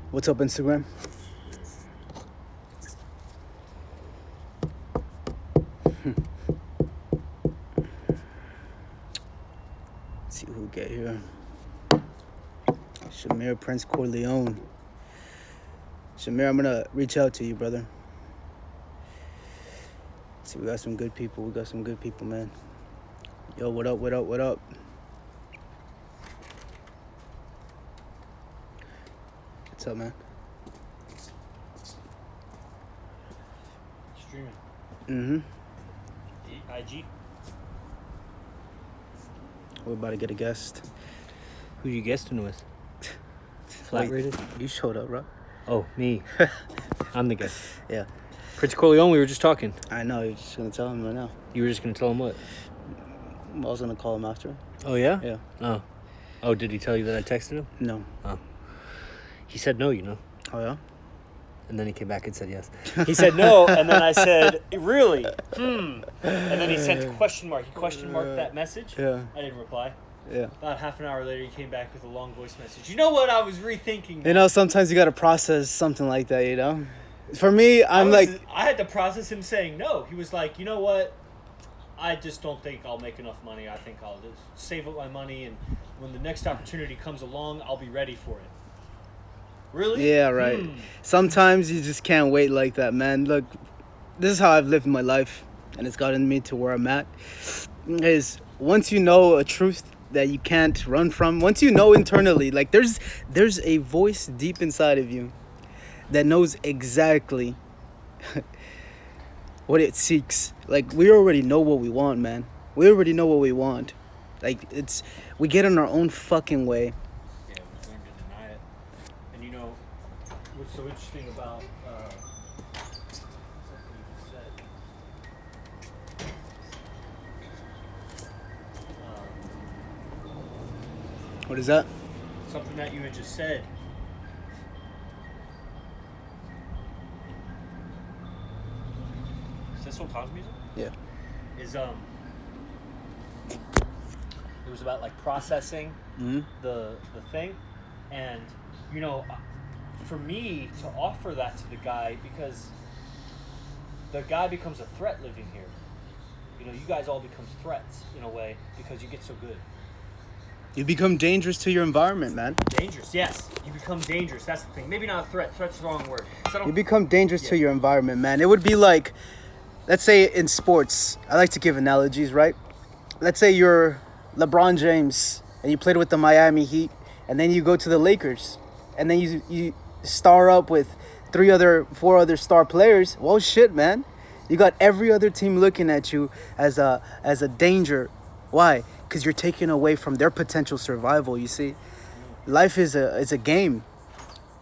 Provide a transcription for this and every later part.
What's up, Instagram? Let's see who we get here. Shamir Prince Corleone. Shamir, I'm gonna reach out to you, brother. See, we got some good people. Man. Yo, what up? What's up, man? Streaming. Mm-hmm. IG. We're about to get a guest. Who you guesting with? Flat rated? You showed up, bro. Oh, me. I'm the guest. Yeah. Prince Corleone, we were just talking. I know. You're just gonna tell him right now. You were just going to tell him what? I was gonna call him after. Oh, yeah? Yeah. Oh. Oh, did he tell you that I texted him? No. Oh. He said no, you know. Oh, yeah? And then he came back and said yes. He said no, and then I said, really? And then he sent a question mark. He question marked that message. Yeah. I didn't reply. Yeah. About half an hour later, he came back with a long voice message. You know what? I was rethinking. You know, sometimes you gotta process something like that, you know? For me, I had to process him saying no. He was like, you know what? I just don't think I'll make enough money. I think I'll just save up my money, and when the next opportunity comes along, I'll be ready for it. Really? Yeah, right. Sometimes you just can't wait like that, man. Look, this is how I've lived my life, and it's gotten me to where I'm at. Is once you know a truth that you can't run from, once you know internally, like there's a voice deep inside of you that knows exactly what it seeks. Like, we already know what we want, man. We already know what we want. Like, we get in our own fucking way. Yeah, we learned to deny it. And you know, what's so interesting about something you just said? What is that? Something that you had just said. Is this Sultan's music? Yeah. Is it was about like processing the thing, and you know, for me to offer that to the guy, because the guy becomes a threat living here. You know, you guys all become threats in a way because you get so good. You become dangerous to your environment, man. Dangerous, yes. You become dangerous. That's the thing. Maybe not a threat. Threat's the wrong word. You become dangerous to your environment, man. It would be like, let's say in sports, I like to give analogies, right? Let's say you're LeBron James and you played with the Miami Heat, and then you go to the Lakers, and then you star up with 4 other star players. Well, shit, man. You got every other team looking at you as a danger. Why? Because you're taking away from their potential survival, you see. Life is a game.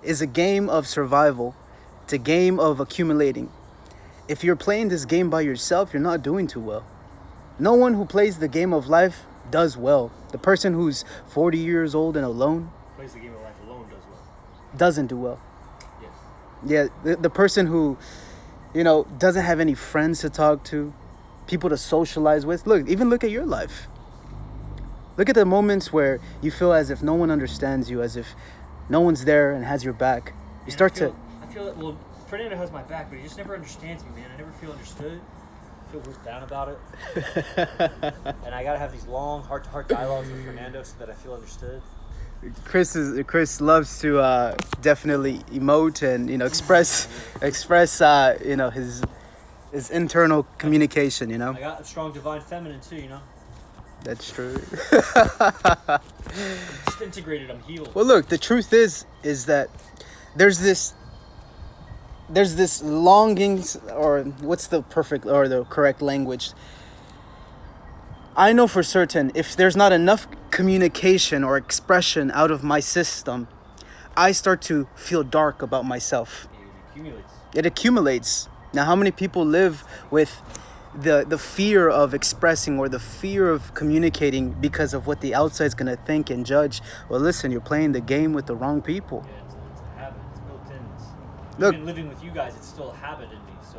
It's a game of survival. It's a game of accumulating. If you're playing this game by yourself, you're not doing too well. No one who plays the game of life does well. The person who's 40 years old and alone plays the game of life alone does well. Doesn't do well. Yes. Yeah, the person who, you know, doesn't have any friends to talk to, people to socialize with. Look at your life. Look at the moments where you feel as if no one understands you, as if no one's there and has your back. I feel that, well, Fernando has my back, but he just never understands me, man. I never feel understood. I feel worked down about it. And I gotta have these long, heart-to-heart dialogues with Fernando so that I feel understood. Chris loves to definitely emote and, you know, express you know, his internal communication, you know. I got a strong divine feminine too, you know. That's true. I'm disintegrated. I'm healed. Well, look, the truth is that there's this longing, or what's the perfect or the correct language? I know for certain if there's not enough communication or expression out of my system, I start to feel dark about myself. It accumulates. Now, how many people live with the fear of expressing or the fear of communicating because of what the outside's going to think and judge? Well, listen, you're playing the game with the wrong people. Yeah, it's a habit. It's built in. Look, even living with you guys, it's still a habit in me. So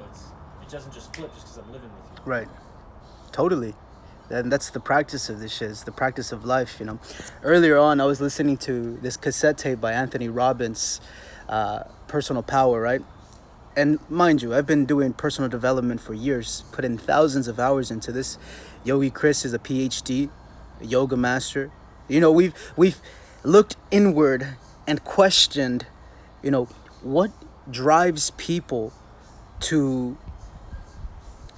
it doesn't just flip just because I'm living with you. Right. Totally. And that's the practice of this shit. It's the practice of life, you know. Earlier on, I was listening to this cassette tape by Anthony Robbins. personal power, right? And mind you, I've been doing personal development for years, put in thousands of hours into this. Yogi Chris is a PhD, a yoga master. You know, we've looked inward and questioned, you know, what drives people to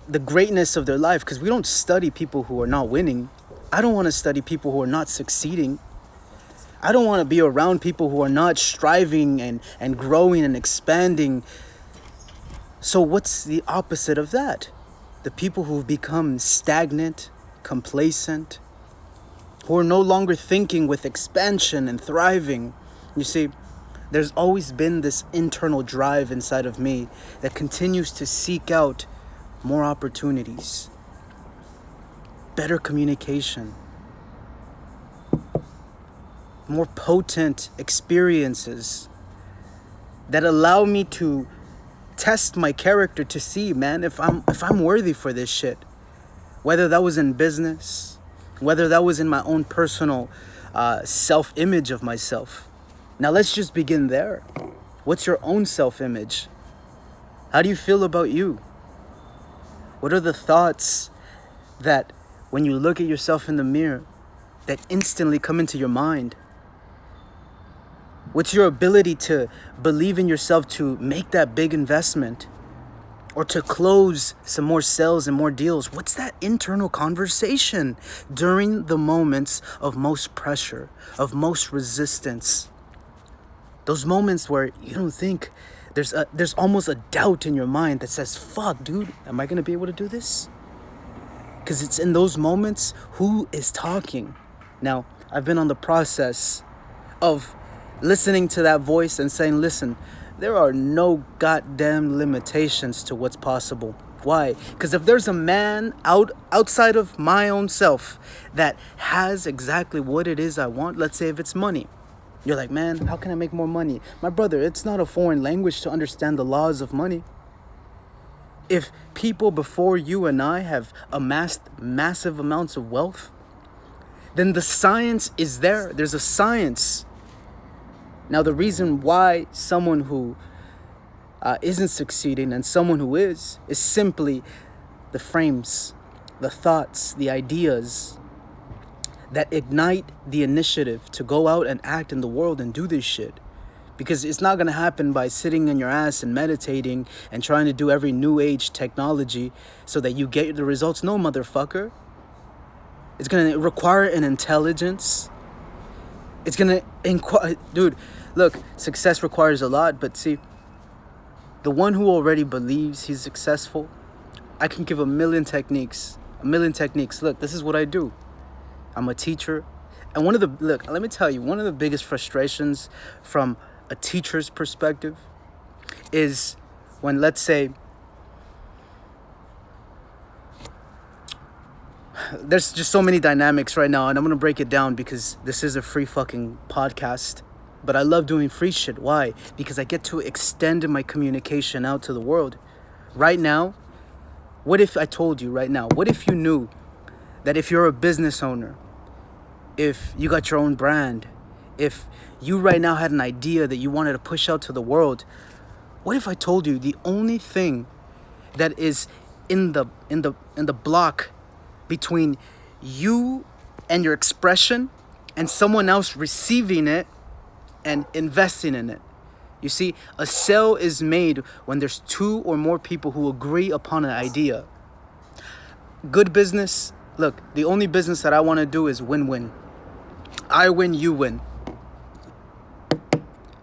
the greatness of their life, because we don't study people who are not winning. I don't want to study people who are not succeeding. I don't want to be around people who are not striving and growing and expanding. So what's the opposite of that? The people who've become stagnant, complacent, who are no longer thinking with expansion and thriving. You see, there's always been this internal drive inside of me that continues to seek out more opportunities, better communication, more potent experiences that allow me to test my character to see, man, if I'm worthy for this shit. Whether that was in business, whether that was in my own personal self-image of myself. Now let's just begin there. What's your own self-image? How do you feel about you? What are the thoughts that when you look at yourself in the mirror that instantly come into your mind? What's your ability to believe in yourself to make that big investment or to close some more sales and more deals? What's that internal conversation during the moments of most pressure, of most resistance? Those moments where you don't think, there's almost a doubt in your mind that says, fuck, dude, am I going to be able to do this? Because it's in those moments, who is talking? Now, I've been on the process of listening to that voice and saying, listen, there are no goddamn limitations to what's possible. Why? Because if there's a man outside of my own self that has exactly what it is I want, let's say if it's money. You're like, man, how can I make more money? My brother, it's not a foreign language to understand the laws of money. If people before you and I have amassed massive amounts of wealth, then the science is there. There's a science. Now, the reason why someone who isn't succeeding and someone who is simply the frames, the thoughts, the ideas that ignite the initiative to go out and act in the world and do this shit. Because it's not going to happen by sitting in your ass and meditating and trying to do every new age technology so that you get the results. No, motherfucker. It's going to require an intelligence. It's going to dude, look, success requires a lot, but see, the one who already believes he's successful, I can give a million techniques. Look, this is what I do. I'm a teacher. And let me tell you, one of the biggest frustrations from a teacher's perspective is when, let's say, there's just so many dynamics right now, and I'm going to break it down because this is a free fucking podcast. But I love doing free shit. Why? Because I get to extend my communication out to the world. Right now, what if I told you right now, what if you knew that if you're a business owner, if you got your own brand, if you right now had an idea that you wanted to push out to the world, what if I told you the only thing that is in the block between you and your expression and someone else receiving it and investing in it? You see, a sale is made when there's two or more people who agree upon an idea. Good business, look, the only business that I want to do is win-win. I win, you win.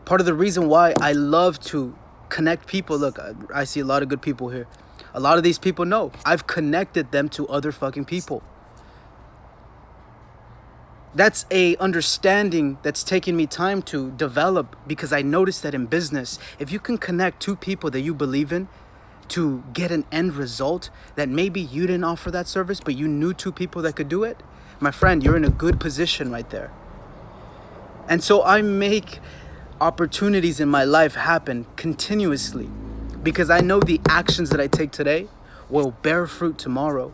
Part of the reason why I love to connect people, look, I see a lot of good people here. A lot of these people know I've connected them to other fucking people. That's a understanding that's taken me time to develop, because I noticed that in business, if you can connect two people that you believe in to get an end result that maybe you didn't offer that service, but you knew two people that could do it, my friend, you're in a good position right there. And so I make opportunities in my life happen continuously because I know the actions that I take today will bear fruit tomorrow.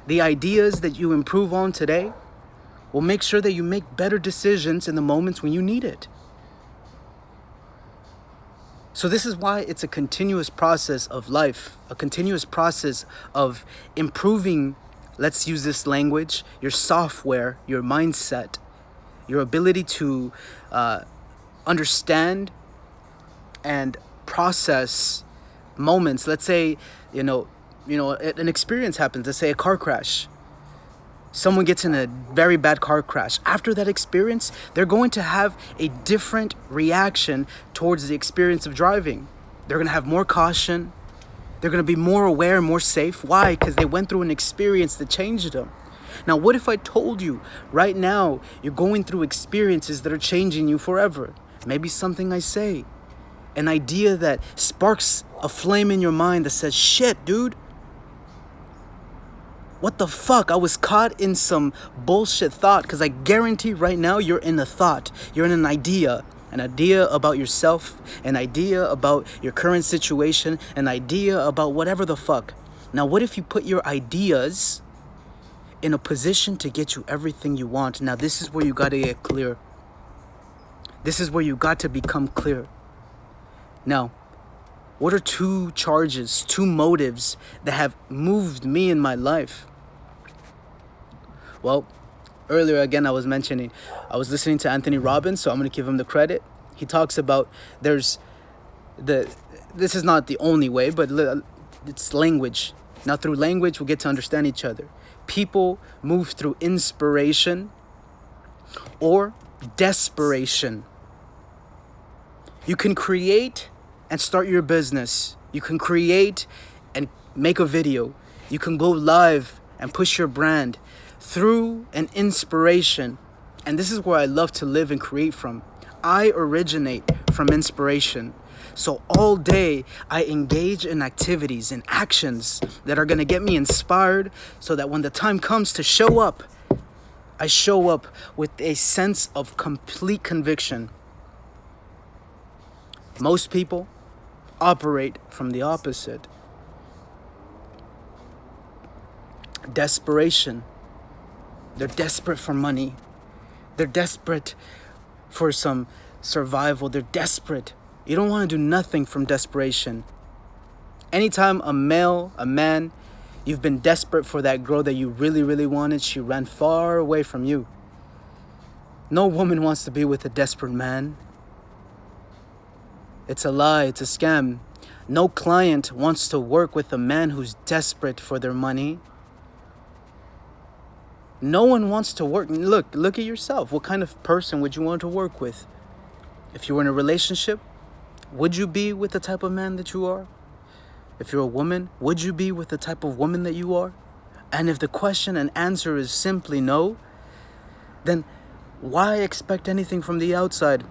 The ideas that you improve on today will make sure that you make better decisions in the moments when you need it. So this is why it's a continuous process of life, a continuous process of improving, let's use this language, your software, your mindset, your ability to understand and process moments. Let's say, an experience happens. Let's say a car crash. Someone gets in a very bad car crash. After that experience, they're going to have a different reaction towards the experience of driving. They're going to have more caution. They're going to be more aware, more safe. Why? Because they went through an experience that changed them. Now, what if I told you right now you're going through experiences that are changing you forever? Maybe something I say, an idea that sparks a flame in your mind that says, shit, dude. What the fuck? I was caught in some bullshit thought, because I guarantee right now you're in a thought. You're in an idea about yourself, an idea about your current situation, an idea about whatever the fuck. Now, what if you put your ideas in a position to get you everything you want? Now, this is where you got to get clear. This is where you got to become clear. Now, what are two motives that have moved me in my life? Well, earlier again, I was listening to Anthony Robbins, so I'm going to give him the credit. He talks about this is not the only way, but it's language. Now, through language, we get to understand each other. People move through inspiration or desperation. You can create and start your business. You can create and make a video. You can go live and push your brand through an inspiration. And this is where I love to live and create from. I originate from inspiration. So all day I engage in activities and actions that are going to get me inspired, so that when the time comes to show up, I show up with a sense of complete conviction. Most people operate from the opposite. Desperation. They're desperate for money. They're desperate for some survival. They're desperate. You don't want to do nothing from desperation. Anytime a man, you've been desperate for that girl that you really, really wanted, she ran far away from you. No woman wants to be with a desperate man. It's a lie. It's a scam. No client wants to work with a man who's desperate for their money. No one wants to work. Look at yourself. What kind of person would you want to work with? If you were in a relationship, would you be with the type of man that you are? If you're a woman, would you be with the type of woman that you are? And if the question and answer is simply no, then why expect anything from the outside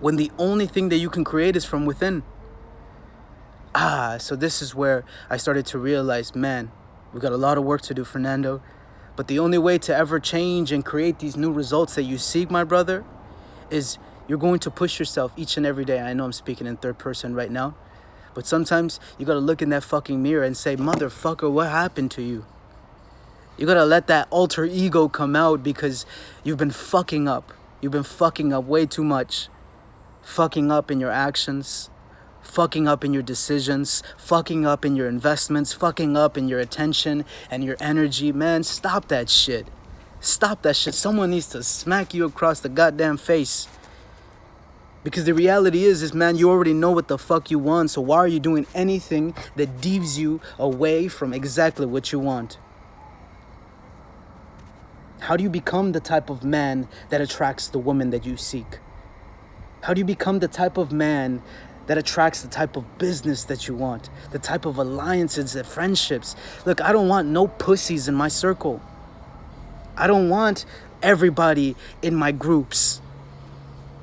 when the only thing that you can create is from within? So this is where I started to realize, man, we got a lot of work to do, Fernando. But the only way to ever change and create these new results that you seek, my brother, is you're going to push yourself each and every day. I know I'm speaking in third person right now, but sometimes you got to look in that fucking mirror and say, motherfucker, what happened to you? You got to let that alter ego come out, because you've been fucking up. You've been fucking up way too much. Fucking up in your actions, fucking up in your decisions, fucking up in your investments, fucking up in your attention and your energy. Man, stop that shit. Stop that shit. Someone needs to smack you across the goddamn face. Because the reality is, man, you already know what the fuck you want. So why are you doing anything that deviates you away from exactly what you want? How do you become the type of man that attracts the woman that you seek? How do you become the type of man that attracts the type of business that you want? The type of alliances and friendships? Look, I don't want no pussies in my circle. I don't want everybody in my groups.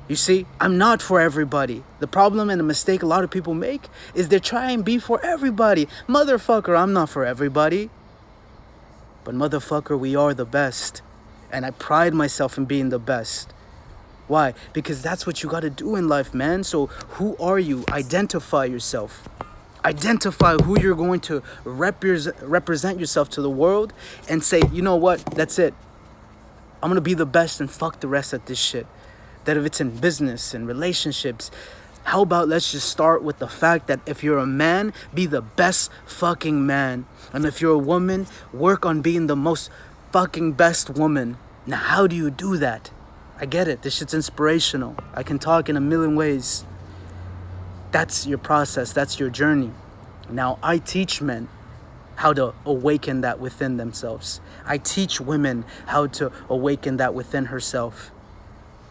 You see, I'm not for everybody. The problem and the mistake a lot of people make is they try and be for everybody. Motherfucker, I'm not for everybody. But motherfucker, we are the best. And I pride myself in being the best. Why? Because that's what you got to do in life, man. So who are you? Identify yourself. Identify who you're going to represent yourself to the world, and say, you know what? That's it. I'm going to be the best and fuck the rest of this shit. That if it's in business and relationships, How about let's just start with the fact that if you're a man, be the best fucking man. And if you're a woman, work on being the most fucking best woman. Now, how do you do that? I get it. This shit's inspirational. I can talk in a million ways. That's your process. That's your journey. Now, I teach men how to awaken that within themselves. I teach women how to awaken that within herself.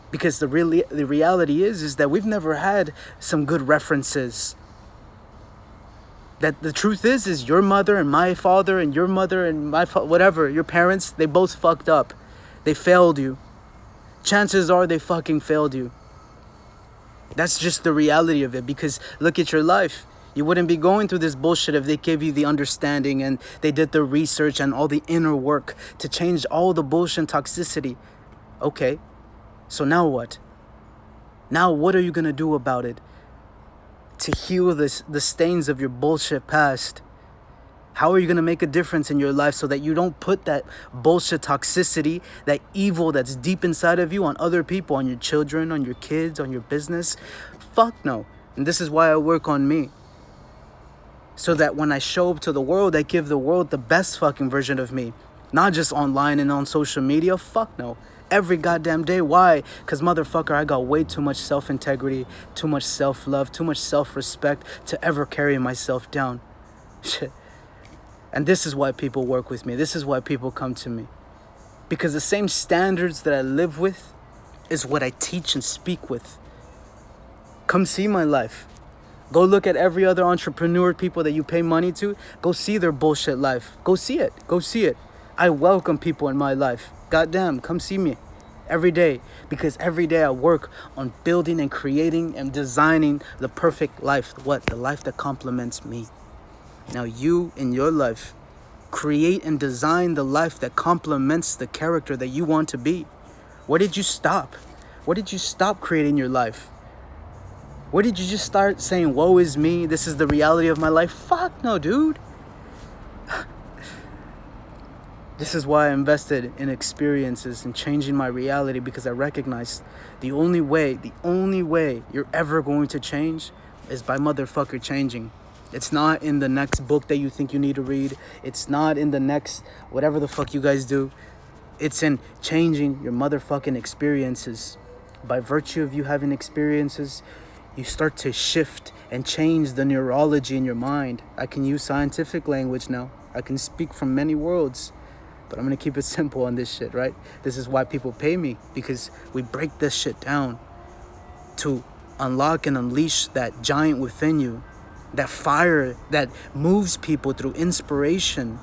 Because the reality is that we've never had some good references. That the truth is your mother and my father and your mother and my whatever, your parents, they both fucked up. They failed you. Chances are they fucking failed you. That's just the reality of it. Because look at your life. You wouldn't be going through this bullshit if they gave you the understanding and they did the research and all the inner work to change all the bullshit and toxicity. Okay. So now what? Now what are you going to do about it? To heal the stains of your bullshit past. How are you going to make a difference in your life so that you don't put that bullshit toxicity, that evil that's deep inside of you on other people, on your children, on your kids, on your business? Fuck no. And this is why I work on me. So that when I show up to the world, I give the world the best fucking version of me. Not just online and on social media. Fuck no. Every goddamn day. Why? Because motherfucker, I got way too much self-integrity, too much self-love, too much self-respect to ever carry myself down. Shit. And this is why people work with me. This is why people come to me. Because the same standards that I live with is what I teach and speak with. Come see my life. Go look at every other entrepreneur, people that you pay money to. Go see their bullshit life. Go see it. Go see it. I welcome people in my life. Goddamn, come see me every day. Because every day I work on building and creating and designing the perfect life. What? The life that complements me. Now you, in your life, create and design the life that complements the character that you want to be. Where did you stop? Where did you stop creating your life? Where did you just start saying, woe is me, this is the reality of my life? Fuck no, dude. This is why I invested in experiences and changing my reality, because I recognized the only way you're ever going to change is by motherfucker changing. It's not in the next book that you think you need to read. It's not in the next whatever the fuck you guys do. It's in changing your motherfucking experiences. By virtue of you having experiences, you start to shift and change the neurology in your mind. I can use scientific language now. I can speak from many worlds. But I'm going to keep it simple on this shit, right? This is why people pay me. Because we break this shit down to unlock and unleash that giant within you. That fire that moves people through inspiration.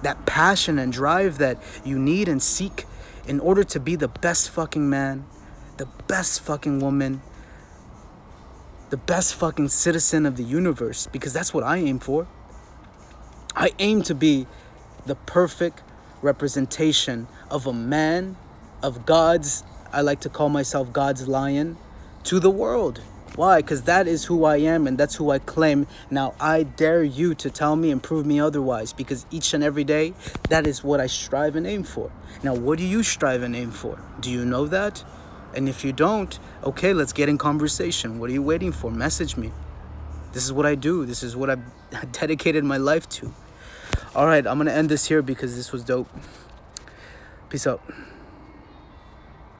That passion and drive that you need and seek in order to be the best fucking man. The best fucking woman. The best fucking citizen of the universe. Because that's what I aim for. I aim to be the perfect representation of a man, of God's, I like to call myself God's lion, to the world. Why? Because that is who I am and that's who I claim. Now, I dare you to tell me and prove me otherwise, because each and every day, that is what I strive and aim for. Now, what do you strive and aim for? Do you know that? And if you don't, okay, let's get in conversation. What are you waiting for? Message me. This is what I do. This is what I've dedicated my life to. All right, I'm going to end this here because this was dope. Peace out.